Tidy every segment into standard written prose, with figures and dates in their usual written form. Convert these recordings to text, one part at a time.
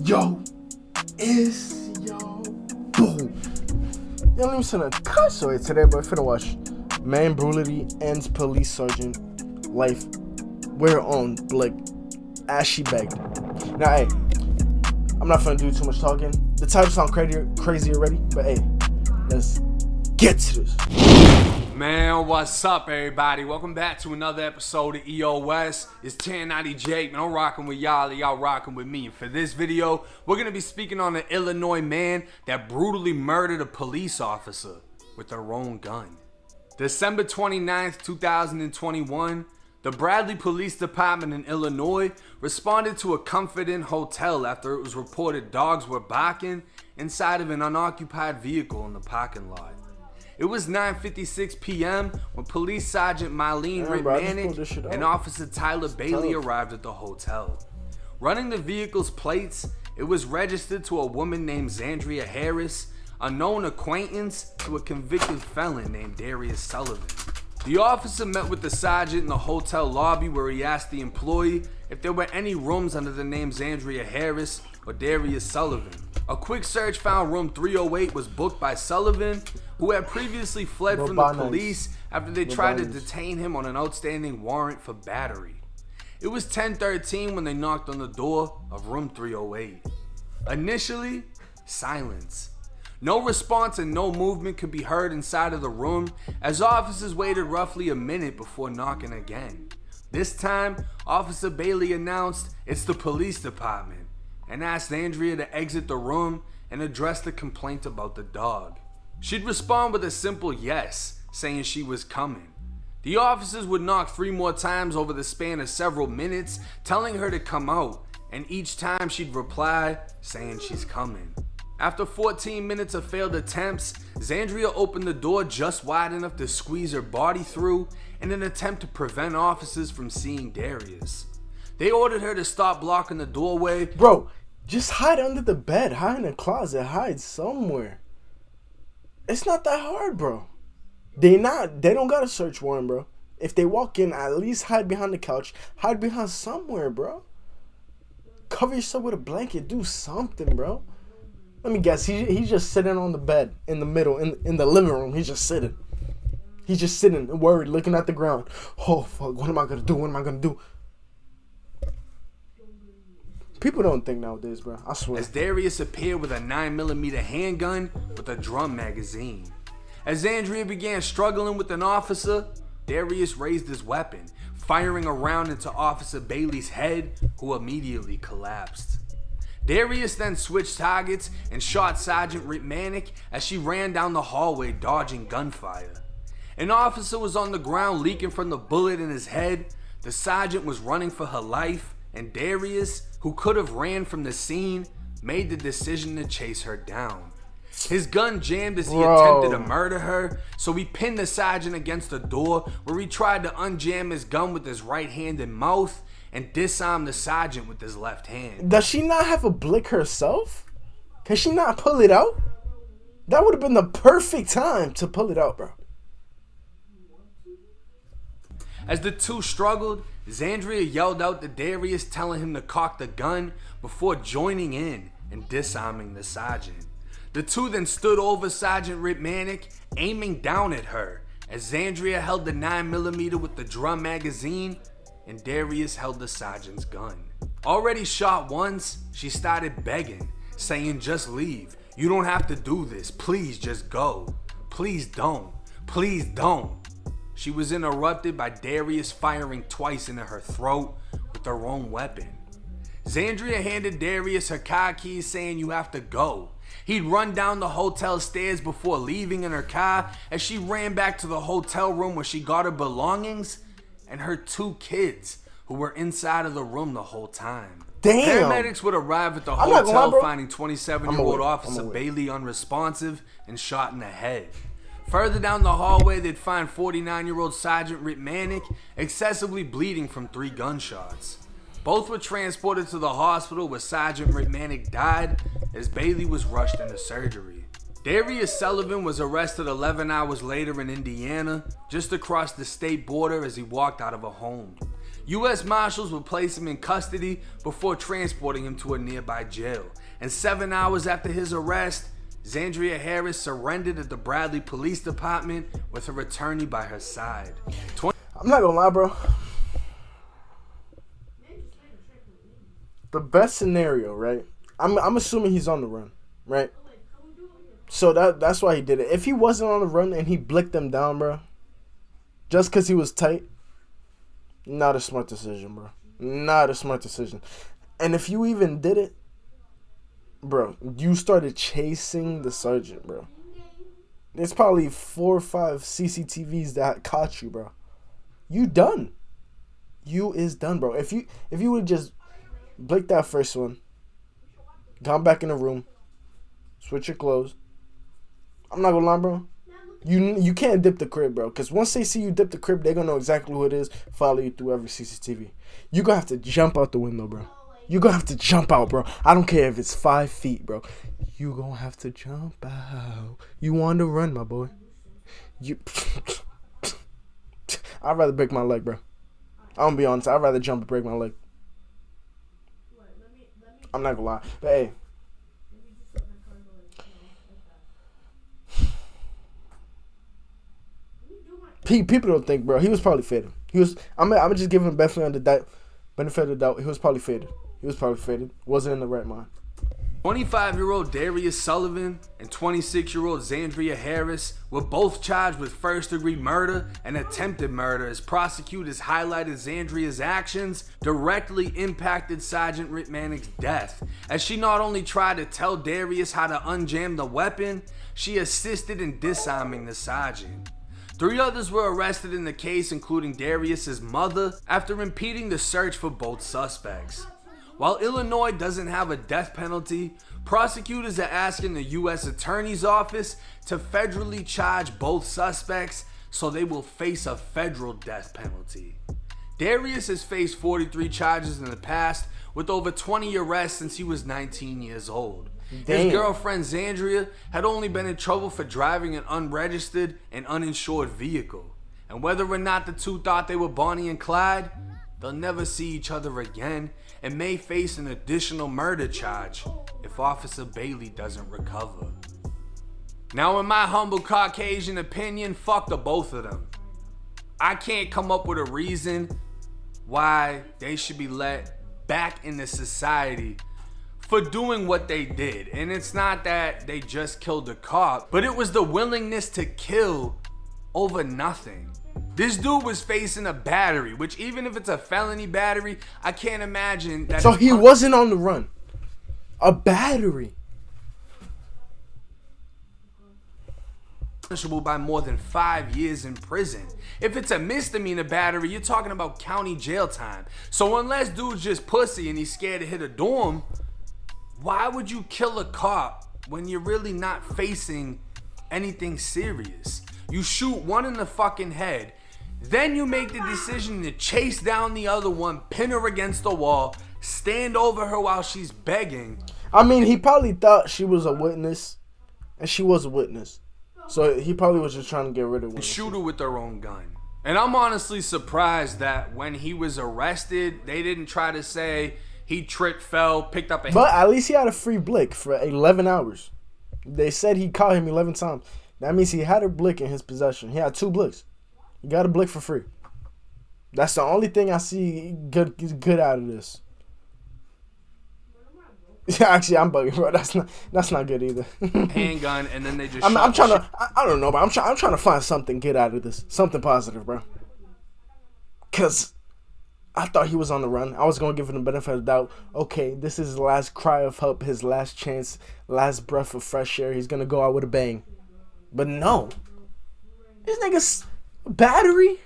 Yo, it's yo, boom. Yo, let me send a cut story today, but finna watch Man Brutality Ends Police Sergeant Life. We're on Blick as she begged. Now, hey, I'm not finna do too much talking. The title sound crazy already, but hey, let's get to this. Man, what's up, everybody? Welcome back to another episode of EOS. It's 1090 Jake, man. I'm rocking with y'all rocking with me. And for this video, we're gonna be speaking on an Illinois man that brutally murdered a police officer with their own gun. December 29th, 2021, the Bradley Police Department in Illinois responded to a Comfort Inn hotel after it was reported dogs were barking inside of an unoccupied vehicle in the parking lot. It was 9:56 p.m. when Police Sergeant Marlene Ritmanek and Officer Tyler Bailey arrived at the hotel. Running the vehicle's plates, it was registered to a woman named Zandria Harris, a known acquaintance to a convicted felon named Darius Sullivan. The officer met with the sergeant in the hotel lobby where he asked the employee if there were any rooms under the name Zandria Harris or Darius Sullivan. A quick search found room 308 was booked by Sullivan, who had previously fled from the police after they tried to detain him on an outstanding warrant for battery. It was 10:13 when they knocked on the door of room 308. Initially, silence. No response and no movement could be heard inside of the room as officers waited roughly a minute before knocking again. This time, Officer Bailey announced it's the police department and asked Andrea to exit the room and address the complaint about the dog. She'd respond with a simple yes, saying she was coming. The officers would knock 3 more times over the span of several minutes, telling her to come out, and each time she'd reply, saying she's coming. After 14 minutes of failed attempts, Zandria opened the door just wide enough to squeeze her body through in an attempt to prevent officers from seeing Darius. They ordered her to stop blocking the doorway. Bro, just hide under the bed, hide in a closet, hide somewhere. It's not that hard, bro. They don't got a search warrant, bro. If they walk in, at least hide behind the couch, hide behind somewhere, bro. Cover yourself with a blanket, do something, bro. Let me guess, he's just sitting on the bed in the middle, in the living room. He's just sitting. He's just sitting, worried, looking at the ground. Oh, fuck, what am I going to do? What am I going to do? People don't think nowadays, bro. I swear. As Darius appeared with a 9mm handgun with a drum magazine. As Andrea began struggling with an officer, Darius raised his weapon, firing a round into Officer Bailey's head, who immediately collapsed. Darius then switched targets and shot Sergeant Ritmanek as she ran down the hallway dodging gunfire. An officer was on the ground leaking from the bullet in his head, the sergeant was running for her life, and Darius, who could have ran from the scene, made the decision to chase her down. His gun jammed as he attempted to murder her, so he pinned the sergeant against the door where he tried to unjam his gun with his right hand and mouth and disarm the sergeant with his left hand. Does she not have a blick herself? Can she not pull it out? That would have been the perfect time to pull it out, bro. As the two struggled, Zandria yelled out to Darius, telling him to cock the gun before joining in and disarming the sergeant. The two then stood over Sergeant Ritmanek, aiming down at her, as Zandria held the 9mm with the drum magazine and Darius held the sergeant's gun. Already shot once, she started begging, saying, "Just leave. You don't have to do this. Please just go. Please don't. Please don't." She was interrupted by Darius firing twice into her throat with their own weapon. Zandria handed Darius her car keys, saying, "You have to go." He'd run down the hotel stairs before leaving in her car as she ran back to the hotel room where she got her belongings and her 2 kids who were inside of the room the whole time. Damn. Paramedics would arrive at the hotel finding 27-year-old Officer Bailey unresponsive and shot in the head. Further down the hallway, they'd find 49-year-old Sergeant Ritmanek excessively bleeding from 3 gunshots. Both were transported to the hospital where Sergeant Ritmanek died as Bailey was rushed into surgery. Darius Sullivan was arrested 11 hours later in Indiana, just across the state border as he walked out of a home. U.S. Marshals would place him in custody before transporting him to a nearby jail. And 7 hours after his arrest, Zandria Harris surrendered at the Bradley Police Department with her attorney by her side. I'm not gonna lie, bro. The best scenario, right? I'm assuming he's on the run, right? So that's why he did it. If he wasn't on the run and he blicked them down, bro, just because he was tight, not a smart decision, bro. Not a smart decision. And if you even did it, bro, you started chasing the sergeant, bro. There's probably 4 or 5 CCTVs that caught you, bro. You done. You is done, bro. If you would just blick that first one, gone back in the room, switch your clothes. I'm not gonna lie, bro. You can't dip the crib, bro. Because once they see you dip the crib, they're gonna know exactly who it is, follow you through every CCTV. You're gonna have to jump out the window, bro. You're gonna have to jump out, bro. I don't care if it's 5 feet, bro. You gonna have to jump out. You on the run, my boy. I'd rather break my leg, bro. I'm gonna be honest. I'd rather jump and break my leg. I'm not gonna lie. But hey. People don't think, bro. He was probably faded. I'm gonna just give him benefit of the doubt. He was probably faded. Wasn't in the right mind. 25-year-old Darius Sullivan and 26-year-old Zandria Harris were both charged with first-degree murder and attempted murder as prosecutors highlighted Zandria's actions directly impacted Sergeant Ritmanic's death, as she not only tried to tell Darius how to unjam the weapon, she assisted in disarming the sergeant. 3 others were arrested in the case, including Darius's mother, after impeding the search for both suspects. While Illinois doesn't have a death penalty, prosecutors are asking the U.S. Attorney's Office to federally charge both suspects so they will face a federal death penalty. Darius has faced 43 charges in the past, with over 20 arrests since he was 19 years old. Damn. His girlfriend Zandria had only been in trouble for driving an unregistered and uninsured vehicle. And whether or not the two thought they were Bonnie and Clyde, they'll never see each other again and may face an additional murder charge if Officer Bailey doesn't recover. Now, in my humble Caucasian opinion, fuck the both of them. I can't come up with a reason why they should be let back into society for doing what they did. And it's not that they just killed a cop, but it was the willingness to kill over nothing. This dude was facing a battery, which even if it's a felony battery, I can't imagine that. So he wasn't on the run. A battery. Punishable by more than 5 years in prison. If it's a misdemeanor battery, you're talking about county jail time. So unless dude's just pussy and he's scared to hit a dorm, why would you kill a cop when you're really not facing anything serious? You shoot one in the fucking head, then you make the decision to chase down the other one, pin her against the wall, stand over her while she's begging. I mean, he probably thought she was a witness, and she was a witness. So he probably was just trying to get rid of her. Shoot her with their own gun. And I'm honestly surprised that when he was arrested, they didn't try to say he tripped, fell, picked up a... But at least he had a free blick for 11 hours. They said he caught him 11 times. That means he had a blick in his possession. He had 2 blicks. He got a blick for free. That's the only thing I see good out of this. Actually, I'm bugging, bro. That's not good either. Handgun, and then they just. I'm trying to. I don't know, but I'm trying to find something good out of this. Something positive, bro. Cause I thought he was on the run. I was gonna give him the benefit of the doubt. Okay, this is his last cry of hope, his last chance, last breath of fresh air. He's gonna go out with a bang. But no, this nigga's battery.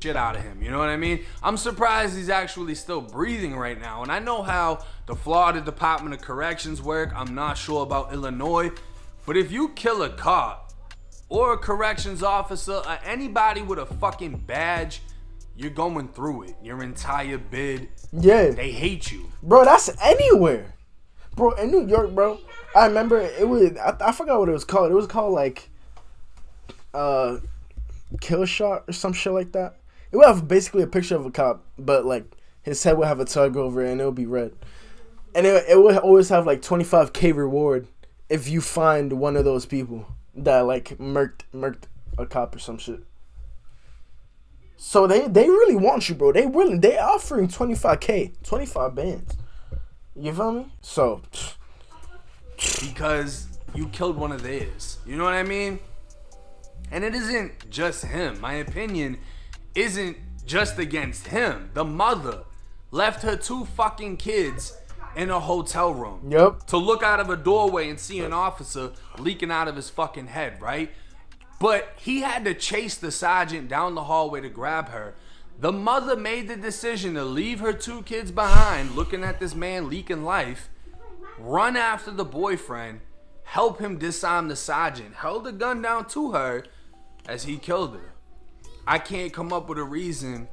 Shit out of him, you know what I mean? I'm surprised he's actually still breathing right now. And I know how the Florida Department of Corrections work. I'm not sure about Illinois. But if you kill a cop or a corrections officer or anybody with a fucking badge, you're going through it. Your entire bid. Yeah. They hate you. Bro, that's anywhere. Bro, in New York, bro, I remember it was, I forgot what it was called. It was called like kill shot or some shit like that. It would have basically a picture of a cop, but like his head would have a tug over it and it would be red. And it would always have like 25K reward if you find one of those people that like murked a cop or some shit. So they really want you, bro. They offering 25K, 25 bands. You feel me? So because you killed one of theirs. You know what I mean? And it isn't just him. My opinion isn't just against him. The mother left her 2 fucking kids in a hotel room. Yep. To look out of a doorway and see an officer leaking out of his fucking head, right? But he had to chase the sergeant down the hallway to grab her. The mother made the decision to leave her 2 kids behind, looking at this man leaking life, run after the boyfriend, help him disarm the sergeant, held the gun down to her as he killed her. I can't come up with a reason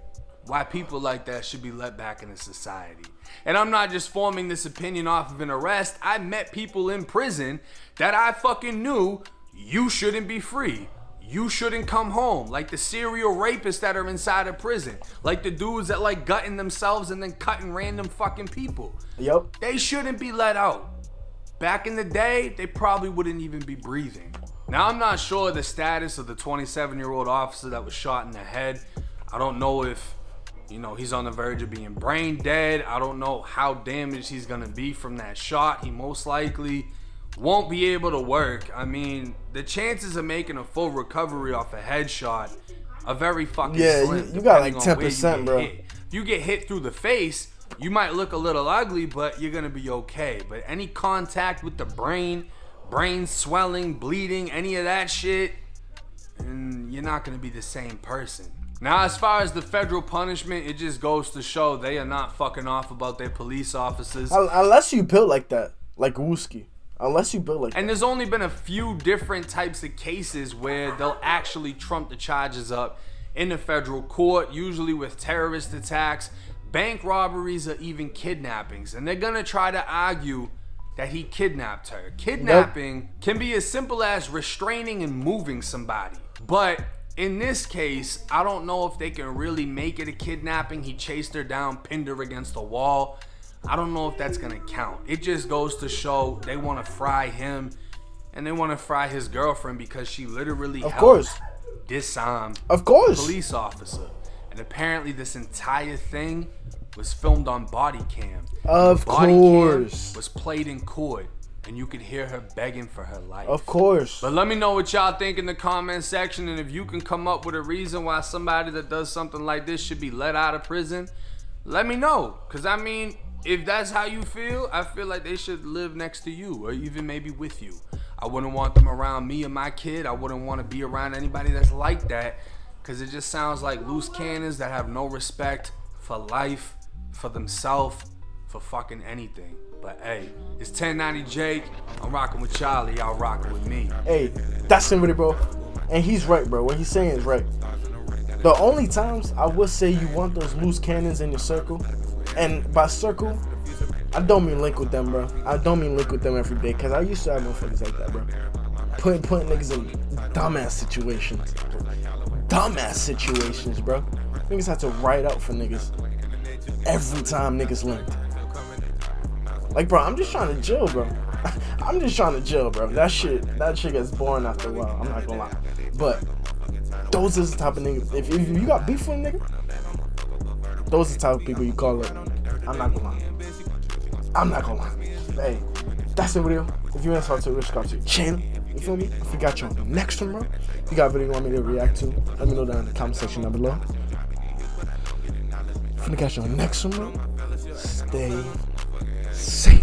why people like that should be let back into society. And I'm not just forming this opinion off of an arrest. I met people in prison that I fucking knew you shouldn't be free. You shouldn't come home. Like the serial rapists that are inside of prison. Like the dudes that like gutting themselves and then cutting random fucking people. Yep. They shouldn't be let out. Back in the day, they probably wouldn't even be breathing. Now, I'm not sure the status of the 27-year-old officer that was shot in the head. I don't know if, he's on the verge of being brain dead. I don't know how damaged he's going to be from that shot. He most likely won't be able to work. I mean, the chances of making a full recovery off a headshot are very fucking slim. You got like 10%, bro. If you get hit through the face, you might look a little ugly, but you're gonna be okay. But any contact with the brain swelling, bleeding, any of that shit, and you're not gonna be the same person. Now, as far as the federal punishment, it just goes to show they are not fucking off about their police officers. Unless you build like that, like Wooski. Unless you build like that. And there's only been a few different types of cases where they'll actually trump the charges up in the federal court, usually with terrorist attacks, bank robberies, or even kidnappings. And they're gonna try to argue that he kidnapped her. Kidnapping can be as simple as restraining and moving somebody. But in this case, I don't know if they can really make it a kidnapping. He chased her down, pinned her against a wall. I don't know if that's gonna count. It just goes to show they want to fry him and they want to fry his girlfriend because she literally helped disarm a police officer. And apparently this entire thing was filmed on body cam. Body cam was played in court and you could hear her begging for her life. Of course. But let me know what y'all think in the comment section, and if you can come up with a reason why somebody that does something like this should be let out of prison, let me know. Because I mean, if that's how you feel, I feel like they should live next to you or even maybe with you. I wouldn't want them around me and my kid. I wouldn't want to be around anybody that's like that, because it just sounds like loose cannons that have no respect for life, for themselves, for fucking anything. But hey, it's 1090 Jake. I'm rocking with Charlie. Y'all rocking with me. Hey, that's somebody, bro. And he's right, bro. What he's saying is right. The only times I would say you want those loose cannons in your circle, and by circle, I don't mean link with them, bro. I don't mean link with them every day, because I used to have motherfuckers like that, bro. Putting niggas in dumbass situations. Dumbass situations, bro. Niggas had to ride out for niggas every time niggas linked. Like, bro, I'm just trying to chill, bro. I'm just trying to chill, bro. That shit gets boring after a while. I'm not gonna lie. But those are the type of niggas. If you got beef with a nigga, those are the type of people you call up. I'm not gonna lie. Hey, that's the video. If you want to subscribe to the channel, you feel me? If you got your next one, bro, if you got a video you want me to react to, let me know down in the comment section down below. If you got your next one, bro, stay safe.